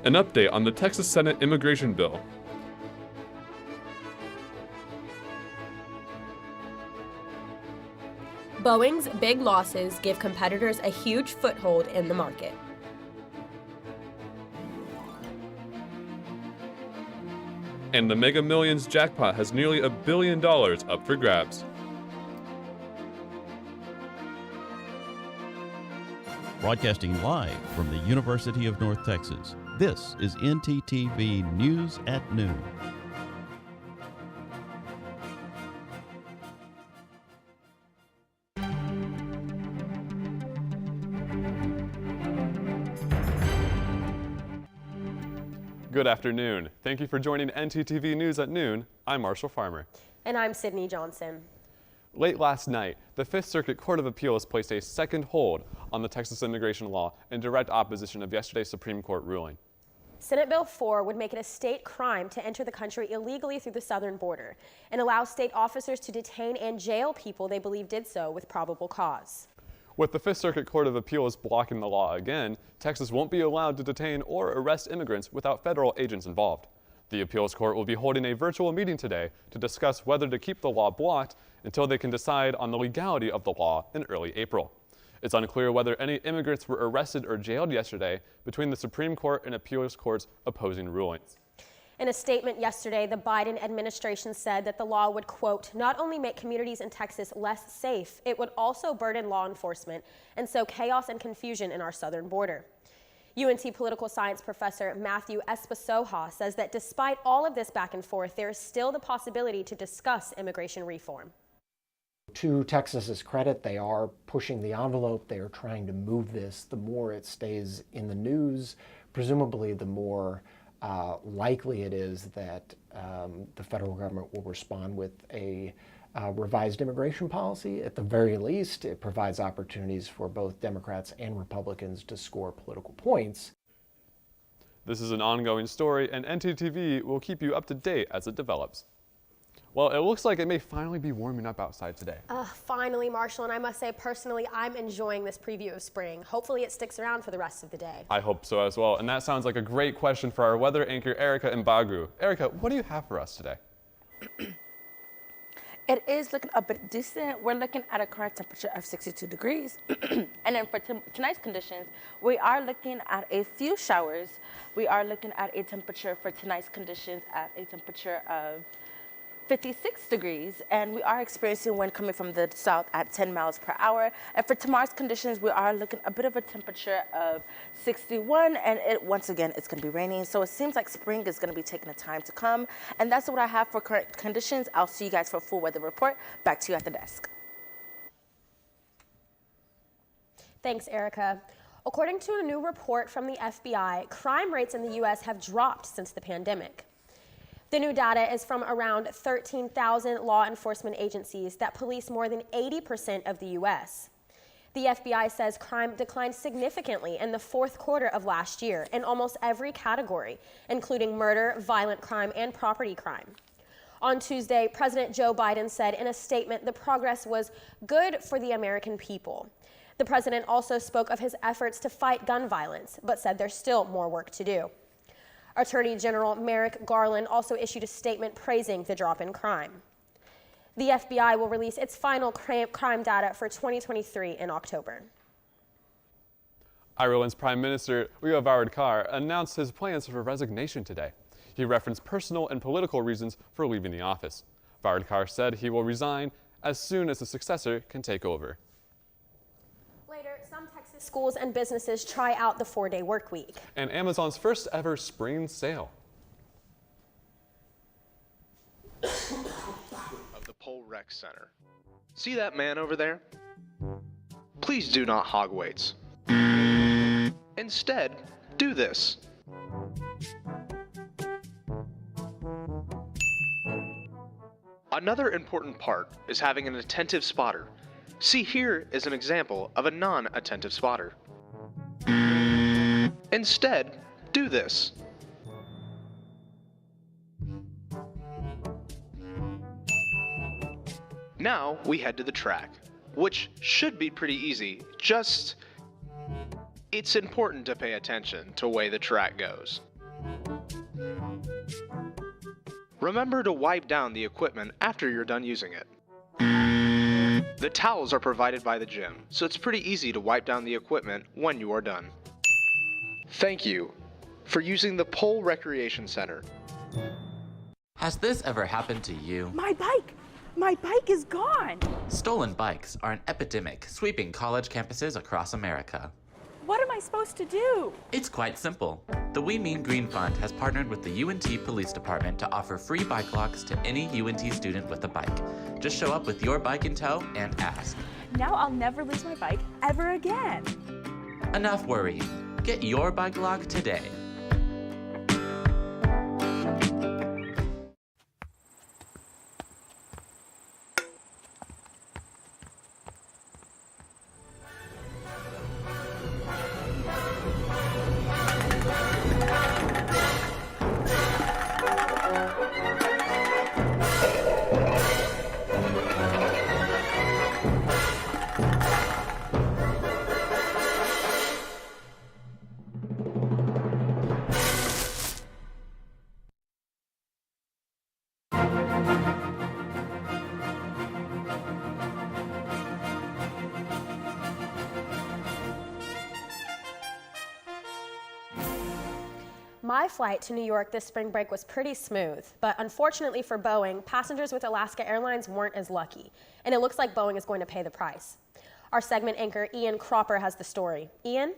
An update on the Texas Senate immigration bill. Boeing's big losses give competitors a huge foothold in the market. And the Mega Millions Jackpot has nearly $1 billion up for grabs. Broadcasting live from the University of North Texas, this is ntTV News at Noon. Good afternoon. Thank you for joining ntTV News at Noon. I'm Marshall Farmer. And I'm Sydney Johnson. Late last night, the Fifth Circuit Court of Appeals placed a second hold on the Texas immigration law in direct opposition of yesterday's Supreme Court ruling. Senate Bill 4 would make it a state crime to enter the country illegally through the southern border and allow state officers to detain and jail people they believe did so with probable cause. With the Fifth Circuit Court of Appeals blocking the law again, Texas won't be allowed to detain or arrest immigrants without federal agents involved. The appeals court will be holding a virtual meeting today to discuss whether to keep the law blocked until they can decide on the legality of the law in early April. It's unclear whether any immigrants were arrested or jailed yesterday between the Supreme Court and appeals courts opposing rulings. In a statement yesterday, the Biden administration said that the law would, quote, not only make communities in Texas less safe, it would also burden law enforcement and sow chaos and confusion in our southern border. UNT political science professor Matthew Esposoja says that despite all of this back and forth, there is still the possibility to discuss immigration reform. To Texas's credit, they are pushing the envelope. They are trying to move this. The more it stays in the news, presumably the more likely it is that the federal government will respond with a revised immigration policy. At the very least, it provides opportunities for both Democrats and Republicans to score political points. This is an ongoing story, and ntTV will keep you up to date as it develops. Well, it looks like it may finally be warming up outside today. Finally, Marshall, and I must say personally, I'm enjoying this preview of spring. Hopefully it sticks around for the rest of the day. I hope so as well, and that sounds like a great question for our weather anchor, Erica in Bagu. Erica, what do you have for us today? It is looking a bit decent. We're looking at a current temperature of 62 degrees. And then for tonight's conditions, we are looking at a few showers. We are looking at a temperature for tonight's conditions at a temperature of 56 degrees, and we are experiencing wind coming from the south at 10 miles per hour. And for tomorrow's conditions, we are looking a bit of a temperature of 61, and once again, it's going to be raining. So it seems like spring is going to be taking the time to come. And that's what I have for current conditions. I'll see you guys for a full weather report. Back to you at the desk. Thanks, Erica. According to a new report from the FBI, crime rates in the U.S. have dropped since the pandemic. The new data is from around 13,000 law enforcement agencies that police more than 80% of the U.S. The FBI says crime declined significantly in the fourth quarter of last year in almost every category, including murder, violent crime, and property crime. On Tuesday, President Joe Biden said in a statement the progress was good for the American people. The president also spoke of his efforts to fight gun violence, but said there's still more work to do. Attorney General Merrick Garland also issued a statement praising the drop in crime. The FBI will release its final crime data for 2023 in October. Ireland's Prime Minister Leo Varadkar announced his plans for resignation today. He referenced personal and political reasons for leaving the office. Varadkar said he will resign as soon as a successor can take over. Later, some Texas schools and businesses try out the 4-day work week. And Amazon's first ever spring sale. Of the Pole Rec Center. See that man over there? Please do not hog weights. Instead, do this. Another important part is having an attentive spotter. See, here is an example of a non-attentive spotter. Instead, do this. Now we head to the track, which should be pretty easy, just it's important to pay attention to the way the track goes. Remember to wipe down the equipment after you're done using it. The towels are provided by the gym, so it's pretty easy to wipe down the equipment when you are done. Thank you for using the Pole Recreation Center. Has this ever happened to you? My bike! My bike is gone! Stolen bikes are an epidemic sweeping college campuses across America. What am I supposed to do? It's quite simple. The We Mean Green Fund has partnered with the UNT Police Department to offer free bike locks to any UNT student with a bike. Just show up with your bike in tow and ask. Now I'll never lose my bike ever again. Enough worrying. Get your bike lock today. My flight to New York this spring break was pretty smooth, but unfortunately for Boeing, passengers with Alaska Airlines weren't as lucky, and it looks like Boeing is going to pay the price. Our segment anchor Ian Cropper has the story. Ian?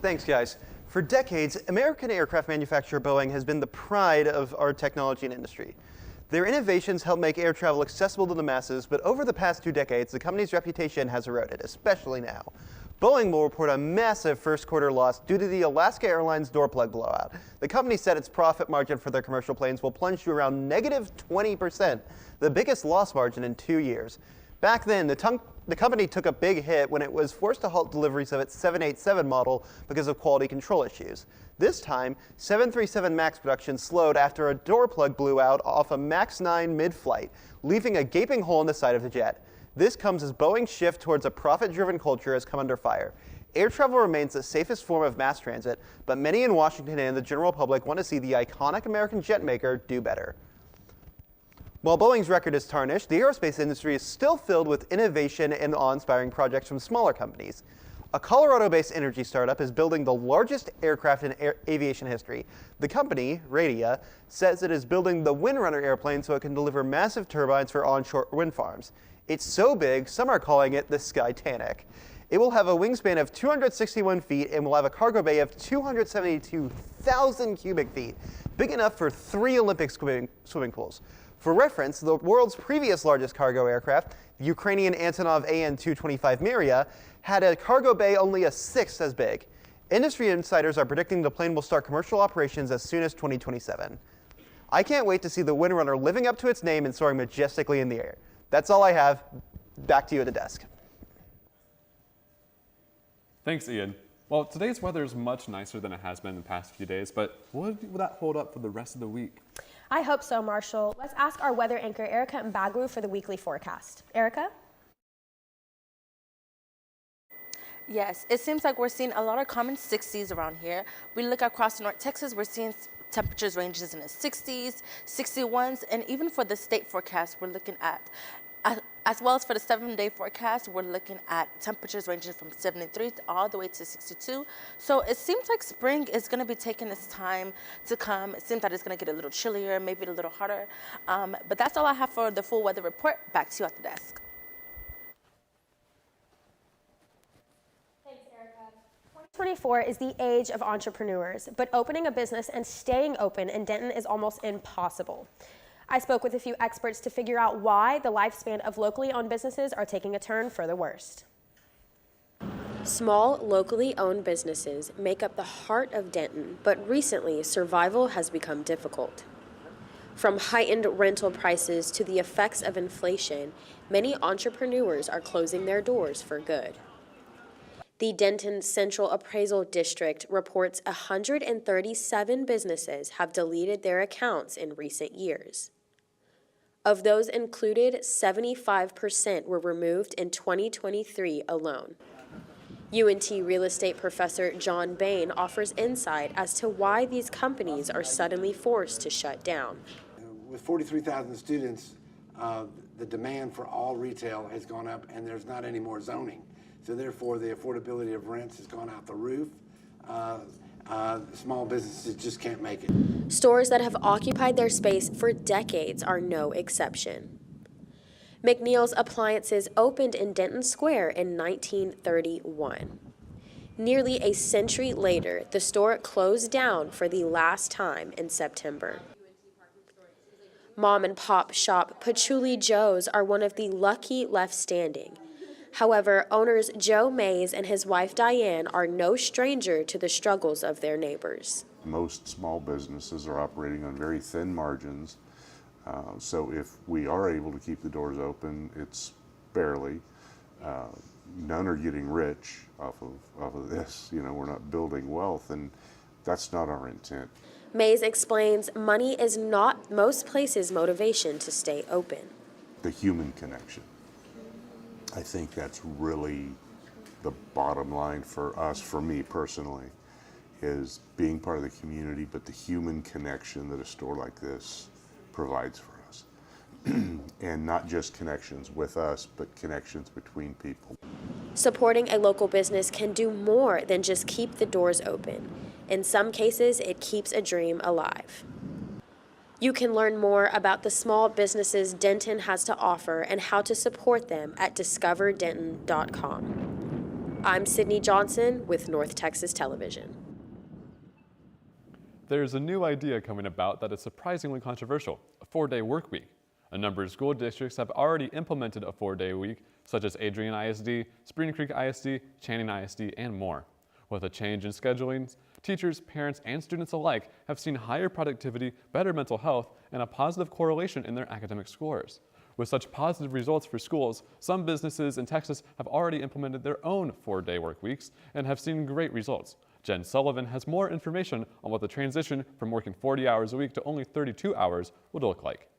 Thanks, guys. For decades, American aircraft manufacturer Boeing has been the pride of our technology and industry. Their innovations help make air travel accessible to the masses, but over the past 2 decades, the company's reputation has eroded, especially now. Boeing will report a massive first quarter loss due to the Alaska Airlines door plug blowout. The company said its profit margin for their commercial planes will plunge to around negative 20%, the biggest loss margin in 2 years. Back then, the company took a big hit when it was forced to halt deliveries of its 787 model because of quality control issues. This time, 737 MAX production slowed after a door plug blew out off a MAX 9 mid-flight, leaving a gaping hole in the side of the jet. This comes as Boeing's shift towards a profit-driven culture has come under fire. Air travel remains the safest form of mass transit, but many in Washington and the general public want to see the iconic American jet maker do better. While Boeing's record is tarnished, the aerospace industry is still filled with innovation and awe-inspiring projects from smaller companies. A Colorado-based energy startup is building the largest aircraft in aviation history. The company, Radia, says it is building the Windrunner airplane so it can deliver massive turbines for onshore wind farms. It's so big, some are calling it the Skytanic. It will have a wingspan of 261 feet and will have a cargo bay of 272,000 cubic feet, big enough for 3 Olympic swimming pools. For reference, the world's previous largest cargo aircraft, the Ukrainian Antonov An-225 Mriya, had a cargo bay only a sixth as big. Industry insiders are predicting the plane will start commercial operations as soon as 2027. I can't wait to see the Windrunner living up to its name and soaring majestically in the air. That's all I have. Back to you at the desk. Thanks, Ian. Well, today's weather is much nicer than it has been in the past few days, but will that hold up for the rest of the week? I hope so, Marshall. Let's ask our weather anchor, Erica Mbagwu, for the weekly forecast. Erica? Yes, it seems like we're seeing a lot of common 60s around here. We look across North Texas, we're seeing temperatures ranges in the 60s, 61s, and even for the state forecast, we're looking at, as well as for the 7-day forecast, we're looking at temperatures ranging from 73 all the way to 62. So it seems like spring is going to be taking its time to come. It seems that it's going to get a little chillier, maybe a little hotter. But that's all I have for the full weather report. Back to you at the desk. 2024 is the age of entrepreneurs, but opening a business and staying open in Denton is almost impossible. I spoke with a few experts to figure out why the lifespan of locally owned businesses are taking a turn for the worst. Small, locally owned businesses make up the heart of Denton, but recently survival has become difficult. From heightened rental prices to the effects of inflation, many entrepreneurs are closing their doors for good. The Denton Central Appraisal District reports 137 businesses have deleted their accounts in recent years. Of those included, 75% were removed in 2023 alone. UNT real estate professor John Bain offers insight as to why these companies are suddenly forced to shut down. With 43,000 students, the demand for all retail has gone up, and there's not any more zoning. So therefore, the affordability of rents has gone out the roof. Small businesses just can't make it. Stores that have occupied their space for decades are no exception. McNeil's Appliances opened in Denton Square in 1931. Nearly a century later, the store closed down for the last time in September. Mom and pop shop Patchouli Joe's are one of the lucky left standing. However, owners Joe Mays and his wife Diane are no stranger to the struggles of their neighbors. Most small businesses are operating on very thin margins. So if we are able to keep the doors open, it's barely. None are getting rich off of this. You know, we're not building wealth, and that's not our intent. Mays explains money is not most places' motivation to stay open. The human connection. I think that's really the bottom line for us, for me personally, is being part of the community, but the human connection that a store like this provides for us. And not just connections with us, but connections between people. Supporting a local business can do more than just keep the doors open. In some cases, it keeps a dream alive. You can learn more about the small businesses Denton has to offer and how to support them at discoverdenton.com. I'm Sydney Johnson with North Texas Television. There's a new idea coming about that is surprisingly controversial, a 4-day work week. A number of school districts have already implemented a 4-day week, such as Adrian ISD, Spring Creek ISD, Channing ISD, and more. With a change in scheduling, teachers, parents, and students alike have seen higher productivity, better mental health, and a positive correlation in their academic scores. With such positive results for schools, some businesses in Texas have already implemented their own 4-day work weeks and have seen great results. Jen Sullivan has more information on what the transition from working 40 hours a week to only 32 hours would look like.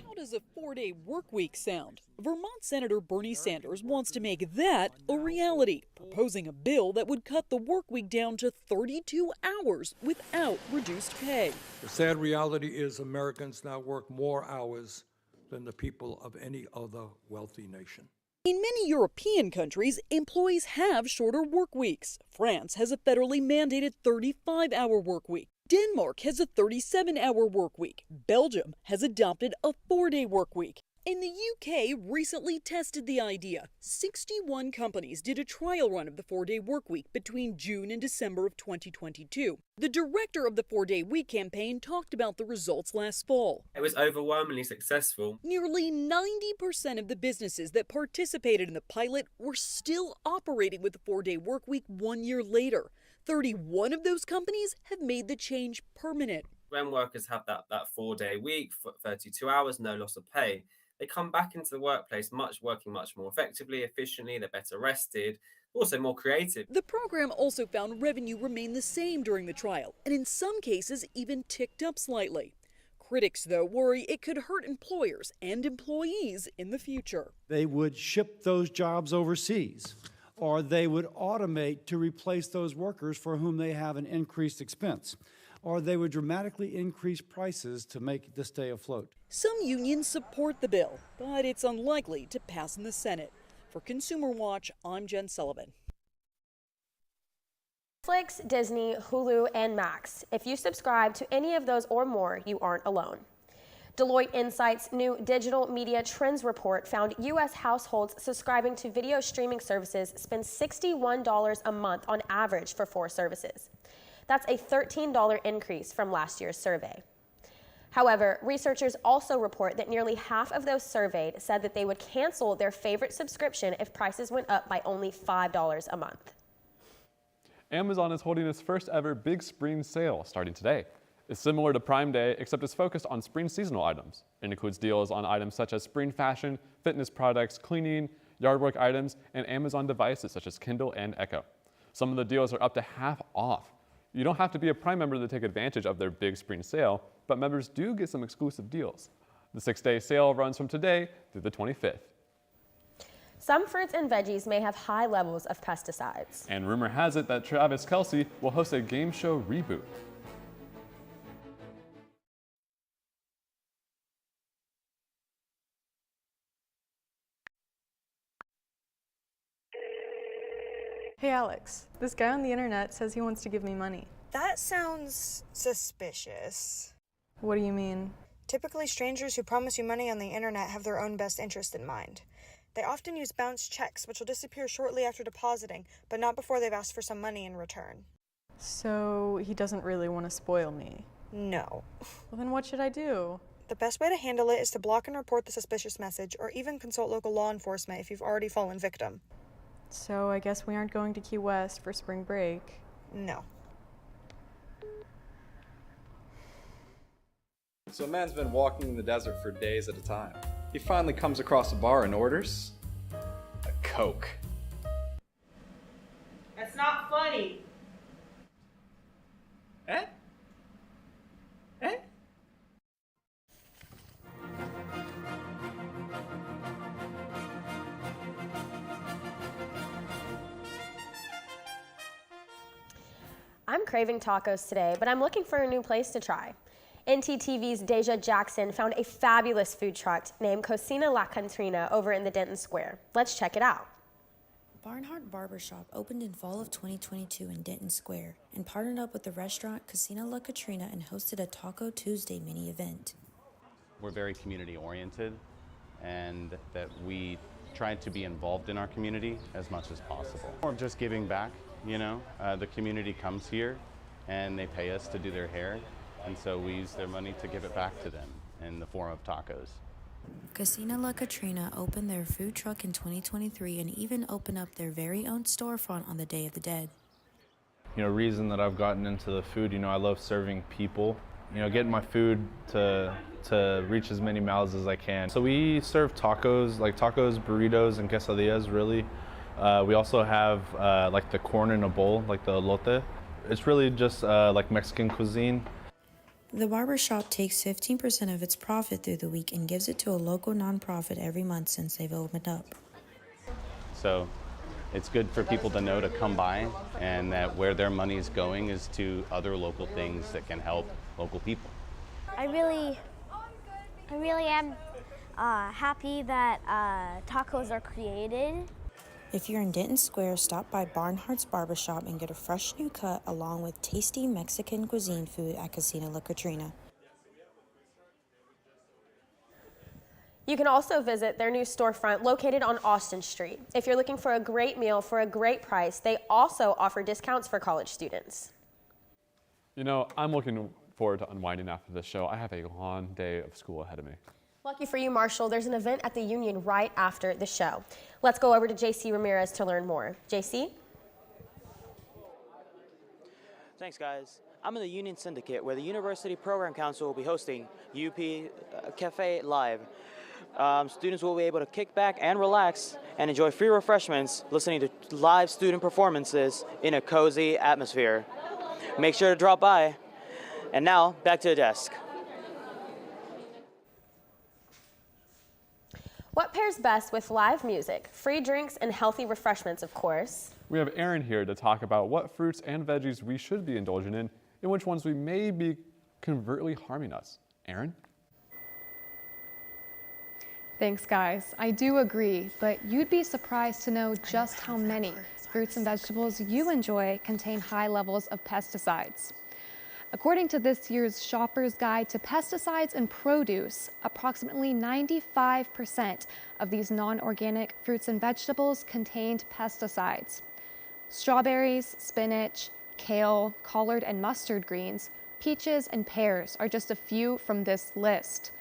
How does a 4-day work week sound? Vermont Senator Bernie Sanders wants to make that a reality, proposing a bill that would cut the work week down to 32 hours without reduced pay. The sad reality is Americans now work more hours than the people of any other wealthy nation. In many European countries, employees have shorter work weeks. France has a federally mandated 35-hour work week. Denmark has a 37-hour work week. Belgium has adopted a 4-day work week. And the UK recently tested the idea. 61 companies did a trial run of the 4-day work week between June and December of 2022. The director of the 4-day week campaign talked about the results last fall. It was overwhelmingly successful. Nearly 90% of the businesses that participated in the pilot were still operating with the 4-day work week 1 year later. 31 of those companies have made the change permanent. When workers have that 4-day week, 32 hours, no loss of pay, they come back into the workplace working much more effectively, efficiently, they're better rested, also more creative. The program also found revenue remained the same during the trial, and in some cases even ticked up slightly. Critics, though, worry it could hurt employers and employees in the future. They would ship those jobs overseas, or they would automate to replace those workers for whom they have an increased expense, or they would dramatically increase prices to make it to stay afloat. Some unions support the bill, but it's unlikely to pass in the Senate. For Consumer Watch, I'm Jen Sullivan. Netflix, Disney, Hulu, and Max. If you subscribe to any of those or more, you aren't alone. Deloitte Insight's new Digital Media Trends report found U.S. households subscribing to video streaming services spend $61 a month on average for 4 services. That's a $13 increase from last year's survey. However, researchers also report that nearly half of those surveyed said that they would cancel their favorite subscription if prices went up by only $5 a month. Amazon is holding its first ever big spring sale starting today. It's similar to Prime Day, except it's focused on spring seasonal items. It includes deals on items such as spring fashion, fitness products, cleaning, yard work items, and Amazon devices such as Kindle and Echo. Some of the deals are up to half off. You don't have to be a Prime member to take advantage of their big spring sale, but members do get some exclusive deals. The 6-day sale runs from today through the 25th. Some fruits and veggies may have high levels of pesticides. And rumor has it that Travis Kelce will host a game show reboot. Hey Alex, this guy on the internet says he wants to give me money. That sounds suspicious. What do you mean? Typically, strangers who promise you money on the internet have their own best interest in mind. They often use bounce checks, which will disappear shortly after depositing, but not before they've asked for some money in return. So he doesn't really want to spoil me? No. Well, then what should I do? The best way to handle it is to block and report the suspicious message, or even consult local law enforcement if you've already fallen victim. So I guess we aren't going to Key West for spring break. No. So a man's been walking in the desert for days at a time. He finally comes across a bar and orders a Coke. That's not funny. Eh? Eh? I'm craving tacos today, but I'm looking for a new place to try. ntTV's Deja Jackson found a fabulous food truck named Cocina La Cantrina over in the Denton Square. Let's check it out. Barnhart Barbershop opened in fall of 2022 in Denton Square and partnered up with the restaurant Cocina La Catrina and hosted a Taco Tuesday mini event. We're very community oriented and that we try to be involved in our community as much as possible. Or just giving back, you know. The community comes here and they pay us to do their hair, and so we use their money to give it back to them in the form of tacos. Cocina La Catrina opened their food truck in 2023 and even opened up their very own storefront on the Day of the Dead. You know, reason that I've gotten into the food, you know, I love serving people. You know, getting my food to reach as many mouths as I can. So we serve tacos, like tacos, burritos, and quesadillas, really. We also have like the corn in a bowl, like the elote. It's really just like Mexican cuisine. The barbershop takes 15% of its profit through the week and gives it to a local nonprofit every month since they've opened up. So it's good for people to know to come by and that where their money is going is to other local things that can help local people. I really am happy that tacos are created. If you're in Denton Square, stop by Barnhart's Barbershop and get a fresh new cut along with tasty Mexican cuisine food at Cocina La Catrina. You can also visit their new storefront located on Austin Street. If you're looking for a great meal for a great price, they also offer discounts for college students. You know, I'm looking forward to unwinding after this show. I have a long day of school ahead of me. Lucky for you, Marshall, there's an event at the Union right after the show. Let's go over to JC Ramirez to learn more. JC? Thanks, guys. I'm in the Union Syndicate, where the University Program Council will be hosting UP Cafe Live. Students will be able to kick back and relax and enjoy free refreshments listening to live student performances in a cozy atmosphere. Make sure to drop by. And now, back to the desk. What pairs best with live music, free drinks, and healthy refreshments, of course? We have Aaron here to talk about what fruits and veggies we should be indulging in and which ones we may be covertly harming us. Aaron? Thanks, guys. I do agree, but you'd be surprised to know just how many fruits and vegetables you enjoy contain high levels of pesticides. According to this year's Shopper's Guide to Pesticides in Produce, approximately 95% of these non-organic fruits and vegetables contained pesticides. Strawberries, spinach, kale, collard and mustard greens, peaches, and pears are just a few from this list.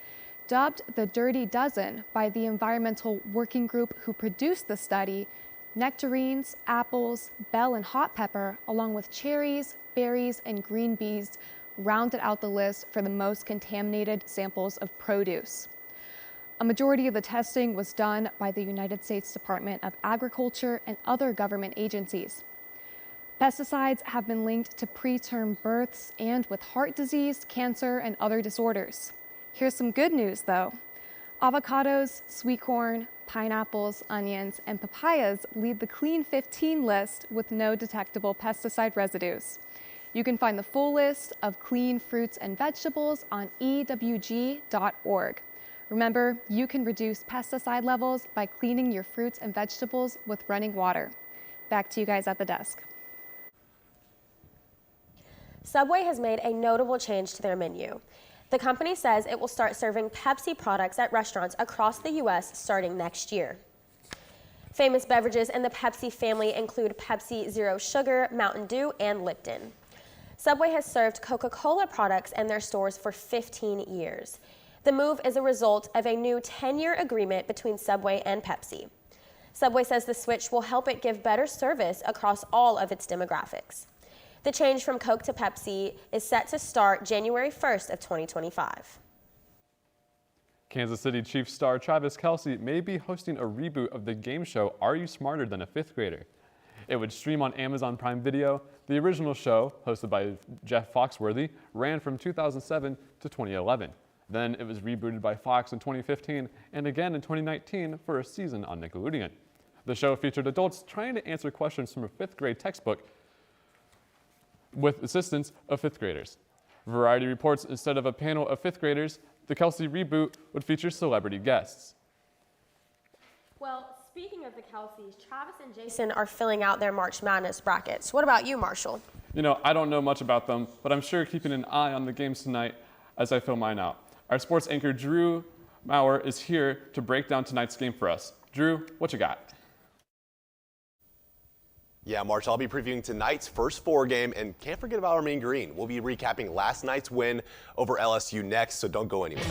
Dubbed the Dirty Dozen by the environmental working group who produced the study, nectarines, apples, bell and hot pepper, along with cherries, berries, and green beans rounded out the list for the most contaminated samples of produce. A majority of the testing was done by the United States Department of Agriculture and other government agencies. Pesticides have been linked to preterm births and with heart disease, cancer, and other disorders. Here's some good news, though. Avocados, sweet corn, pineapples, onions, and papayas lead the Clean 15 list with no detectable pesticide residues. You can find the full list of clean fruits and vegetables on ewg.org. Remember, you can reduce pesticide levels by cleaning your fruits and vegetables with running water. Back to you guys at the desk. Subway has made a notable change to their menu. The company says it will start serving Pepsi products at restaurants across the U.S. starting next year. Famous beverages in the Pepsi family include Pepsi Zero Sugar, Mountain Dew, and Lipton. Subway has served Coca-Cola products in their stores for 15 years. The move is a result of a new 10-year agreement between Subway and Pepsi. Subway says the switch will help it give better service across all of its demographics. The change from Coke to Pepsi is set to start January 1st of 2025. Kansas City Chiefs star Travis Kelce may be hosting a reboot of the game show Are You Smarter Than a Fifth Grader? It would stream on Amazon Prime Video. The original show, hosted by Jeff Foxworthy, ran from 2007 to 2011. Then it was rebooted by Fox in 2015 and again in 2019 for a season on Nickelodeon. The show featured adults trying to answer questions from a fifth grade textbook with assistance of fifth graders. Variety reports instead of a panel of fifth graders, the Kelce reboot would feature celebrity guests. Well, speaking of the Kelces, Travis and Jason are filling out their March Madness brackets. What about you, Marshall? You know, I don't know much about them, but I'm sure keeping an eye on the games tonight as I fill mine out. Our sports anchor, Drew Maurer, is here to break down tonight's game for us. Drew, what you got? Yeah, March, I'll be previewing tonight's first four game, and can't forget about our Mean Green. We'll be recapping last night's win over LSU next, so don't go anywhere.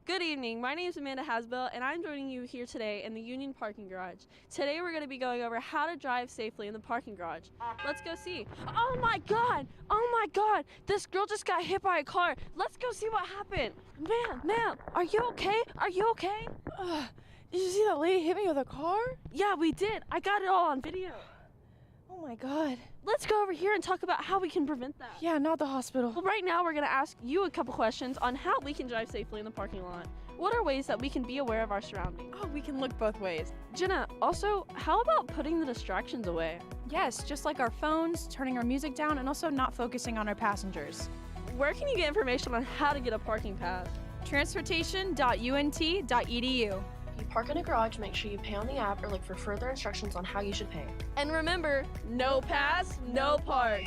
Good evening, my name is Amanda Hasbell and I'm joining you here today in the Union Parking Garage. Today we're going to be going over how to drive safely in the parking garage. Let's go see. Oh my god, this girl just got hit by a car. Let's go see what happened. Ma'am, are you okay? Are you okay? Did you see that lady hit me with a car? Yeah, we did. I got it all on video. Oh my god. Let's go over here and talk about how we can prevent that. Yeah, not the hospital. Well, right now we're going to ask you a couple questions on how we can drive safely in the parking lot. What are ways that we can be aware of our surroundings? Oh, we can look both ways. Jenna, also, how about putting the distractions away? Yes, just like our phones, turning our music down, and also not focusing on our passengers. Where can you get information on how to get a parking pass? Transportation.unt.edu. If you park in a garage, make sure you pay on the app or look for further instructions on how you should pay. And remember, no pass, no park.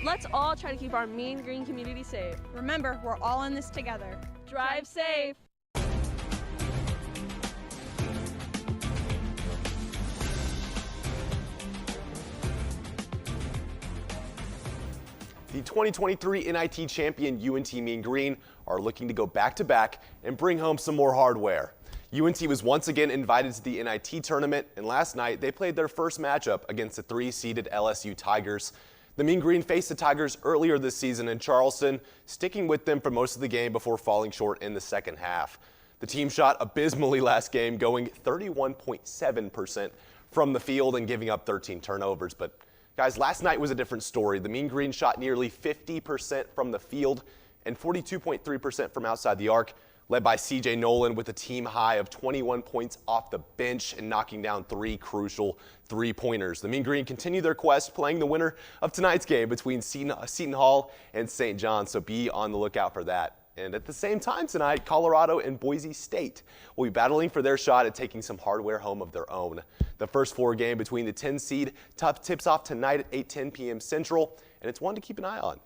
Let's all try to keep our Mean Green community safe. Remember, we're all in this together. Drive safe. The 2023 NIT champion UNT Mean Green are looking to go back-to-back and bring home some more hardware. UNT was once again invited to the NIT tournament, and last night they played their first matchup against the 3-seeded LSU Tigers. The Mean Green faced the Tigers earlier this season in Charleston, sticking with them for most of the game before falling short in the second half. The team shot abysmally last game, going 31.7% from the field and giving up 13 turnovers. But guys, last night was a different story. The Mean Green shot nearly 50% from the field and 42.3% from outside the arc, led by CJ Nolan with a team high of 21 points off the bench and knocking down 3 crucial three-pointers. The Mean Green continue their quest, playing the winner of tonight's game between Seton Hall and St. John, so be on the lookout for that. And at the same time tonight, Colorado and Boise State will be battling for their shot at taking some hardware home of their own. The first 4 game between the 10 seed tips off tonight at 8:10 p.m. Central, and it's one to keep an eye on.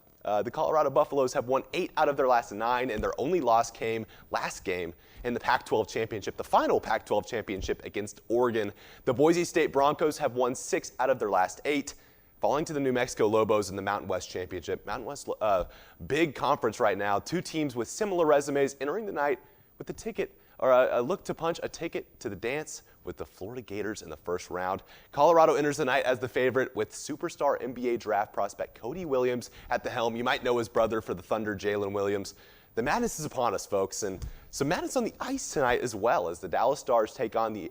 The Colorado Buffaloes have won 8 out of their last 9, and their only loss came last game in the Pac-12 championship, the final Pac-12 championship against Oregon. The Boise State Broncos have won 6 out of their last 8. Falling to the New Mexico Lobos in the Mountain West Championship. Mountain West, big conference right now. 2 teams with similar resumes entering the night with a ticket, or a look to punch a ticket to the dance with the Florida Gators in the first round. Colorado enters the night as the favorite with superstar NBA draft prospect Cody Williams at the helm. You might know his brother for the Thunder, Jalen Williams. The madness is upon us, folks, and some madness on the ice tonight as well, as the Dallas Stars take on the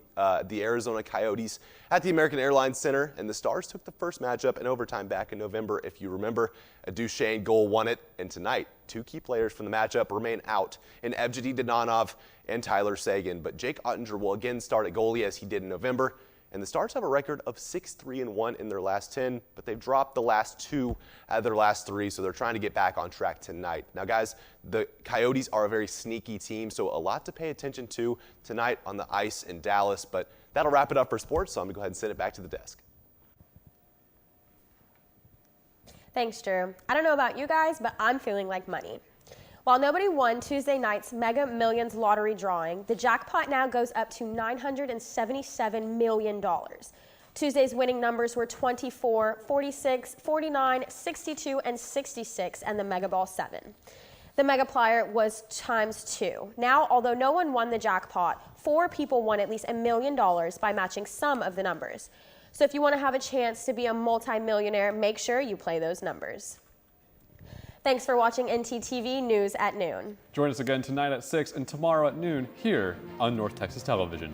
Arizona Coyotes at the American Airlines Center, and the Stars took the first matchup in overtime back in November. If you remember, a Duchesne goal won it, and tonight, 2 key players from the matchup remain out in Evgeny Dadonov and Tyler Seguin, but Jake Ottinger will again start at goalie as he did in November. And the Stars have a record of 6-3-1 in their last 10, but they've dropped the last 2 out of their last 3, so they're trying to get back on track tonight. Now, guys, the Coyotes are a very sneaky team, so a lot to pay attention to tonight on the ice in Dallas, but that'll wrap it up for sports, so I'm going to go ahead and send it back to the desk. Thanks, Drew. I don't know about you guys, but I'm feeling like money. While nobody won Tuesday night's Mega Millions lottery drawing, the jackpot now goes up to $977 million. Tuesday's winning numbers were 24, 46, 49, 62, and 66, and the Mega Ball 7. The Megaplier was ×2. Now, although no one won the jackpot, 4 people won at least $1 million by matching some of the numbers. So if you want to have a chance to be a multi-millionaire, make sure you play those numbers. Thanks for watching ntTV News at noon. Join us again tonight at 6 and tomorrow at noon here on North Texas Television.